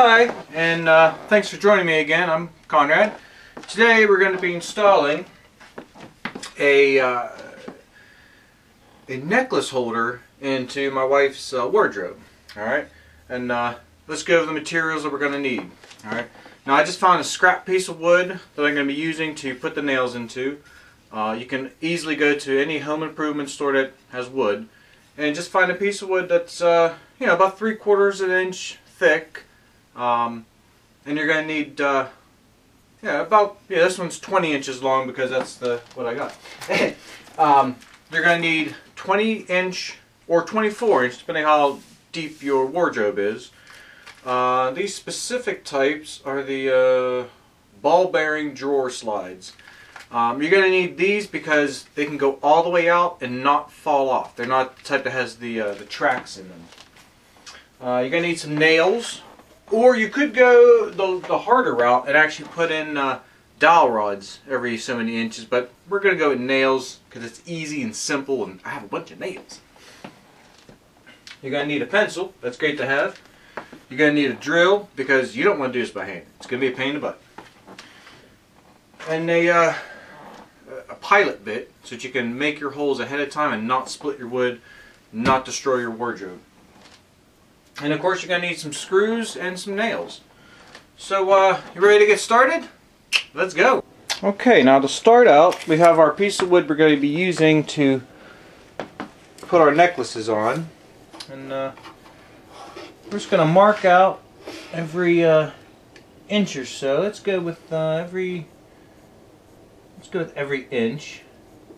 Hi, and thanks for joining me again. I'm Conrad. Today we're going to be installing a necklace holder into my wife's wardrobe. Alright, and let's go over the materials that we're going to need. Alright, now I just found a scrap piece of wood that I'm going to be using to put the nails into. You can easily go to any home improvement store that has wood and just find a piece of wood that's about 3/4 of an inch thick. And you're going to need, this one's 20 inches long because that's what I got. You're going to need 20-inch or 24-inch, depending how deep your wardrobe is. These specific types are the ball-bearing drawer slides. You're going to need these because they can go all the way out and not fall off. They're not the type that has the tracks in them. You're going to need some nails. Or you could go the harder route and actually put in dowel rods every so many inches, but we're going to go with nails because it's easy and simple, and I have a bunch of nails. You're going to need a pencil. That's great to have. You're going to need a drill because you don't want to do this by hand. It's going to be a pain in the butt. And a pilot bit so that you can make your holes ahead of time and not split your wood, not destroy your wardrobe. And of course you're going to need some screws and some nails. So you ready to get started? Let's go. Okay, now to start out we have our piece of wood we're going to be using to put our necklaces on. And we're just going to mark out every inch or so. Let's go with every inch.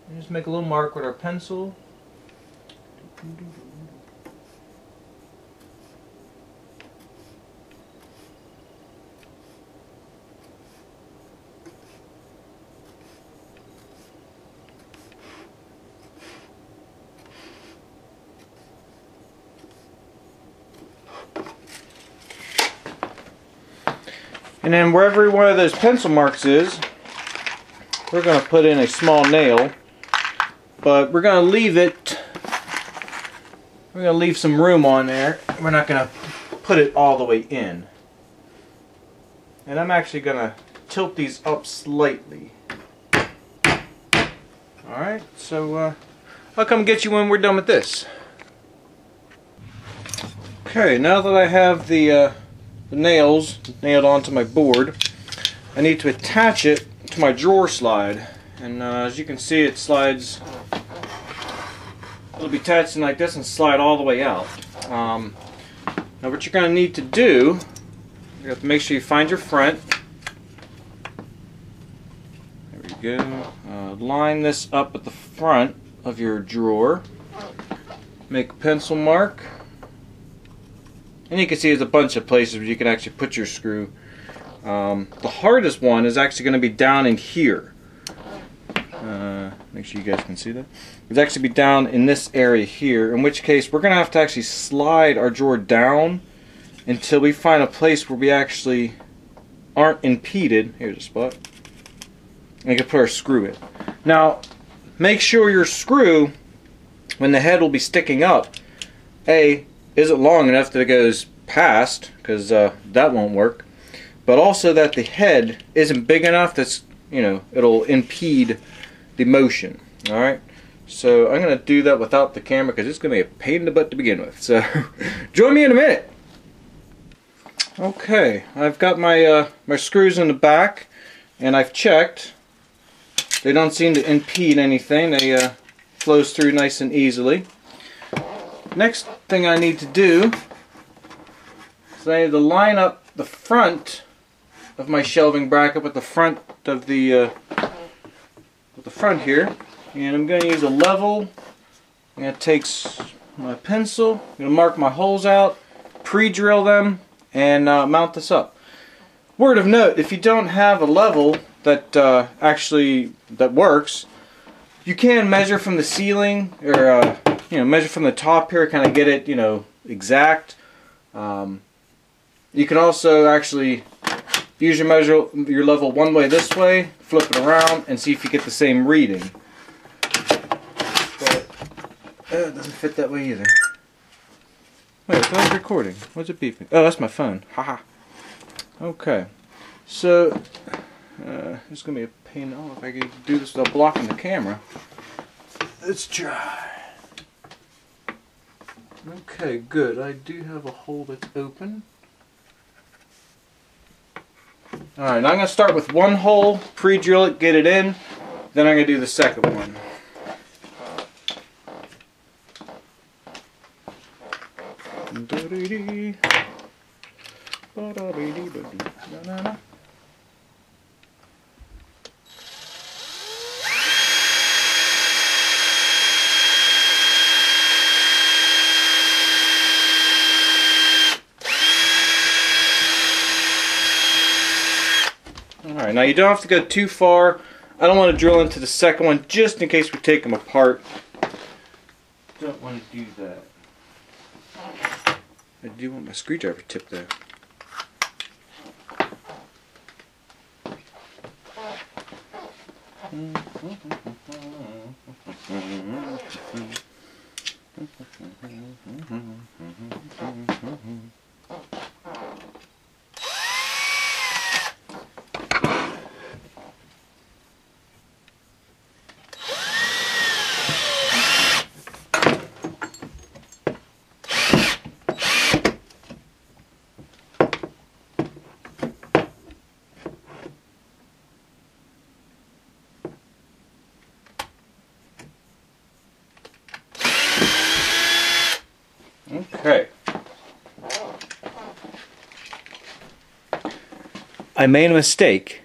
And just make a little mark with our pencil. And then where every one of those pencil marks is, we're going to put in a small nail, but we're going to leave some room on there. We're not going to put it all the way in. And I'm actually going to tilt these up slightly. Alright, so I'll come get you when we're done with this. Okay, now that I have the nails nailed onto my board, I need to attach it to my drawer slide, and as you can see, it slides. It'll be attached in like this and slide all the way out. Now what you're going to need to do, you have to make sure you find your front. There we go. Line this up at the front of your drawer. Make a pencil mark. And you can see there's a bunch of places where you can actually put your screw. The hardest one is actually going to be down in here. Make sure you guys can see that. It's actually be down in this area here, in which case we're going to have to actually slide our drawer down until we find a place where we actually aren't impeded. Here's a spot. And we can put our screw in. Now, make sure your screw, when the head will be sticking up, isn't long enough that it goes past, because that won't work, but also that the head isn't big enough that's, it'll impede the motion. Alright, so I'm going to do that without the camera because it's going to be a pain in the butt to begin with. So join me in a minute. Okay, I've got my my screws in the back, and I've checked. They don't seem to impede anything. They flows through nice and easily. Next thing I need to do is I need to line up the front of my shelving bracket with the front of the front here, and I'm going to use a level. I'm going to take my pencil, I'm going to mark my holes out, pre-drill them, and mount this up. Word of note: if you don't have a level that that works, you can measure from the ceiling, or measure from the top here, kind of get it, exact. You can also actually use your level one way this way, flip it around, and see if you get the same reading. But it doesn't fit that way either. Wait, I thought I was recording. What's it beeping? Oh, that's my phone. Haha. Okay, so it's gonna be a pain. Oh, if I can do this without blocking the camera. Let's try. Okay, good. I do have a hole that's open. Alright, now I'm going to start with one hole, pre-drill it, get it in, then I'm going to do the second one. Alright, now you don't have to go too far. I don't want to drill into the second one just in case we take them apart. Don't want to do that. I do want my screwdriver tip though. Okay. I made a mistake,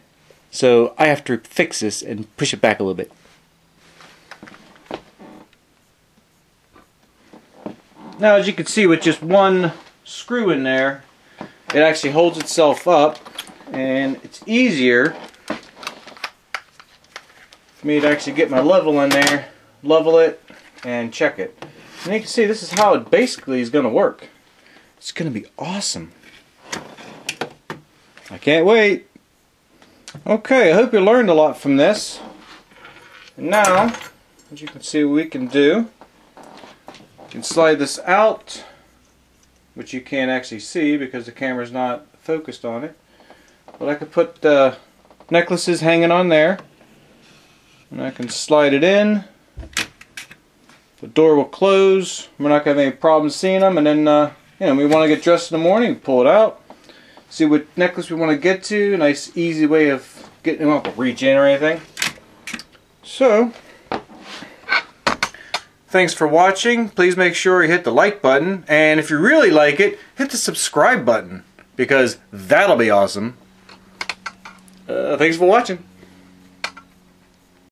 so I have to fix this and push it back a little bit. Now, as you can see, with just one screw in there, it actually holds itself up, and it's easier for me to actually get my level in there, level it, and check it. And you can see this is how it basically is going to work. It's going to be awesome. I can't wait. Okay, I hope you learned a lot from this. And now, as you can see, what we can do, you can slide this out, which you can't actually see because the camera's not focused on it. But I could put the necklaces hanging on there, and I can slide it in. The door will close. We're not going to have any problems seeing them. And then, you know, we want to get dressed in the morning, pull it out, see what necklace we want to get to. A nice, easy way of getting them up, reach in or anything. So, thanks for watching. Please make sure you hit the like button. And if you really like it, hit the subscribe button, because that'll be awesome. Thanks for watching.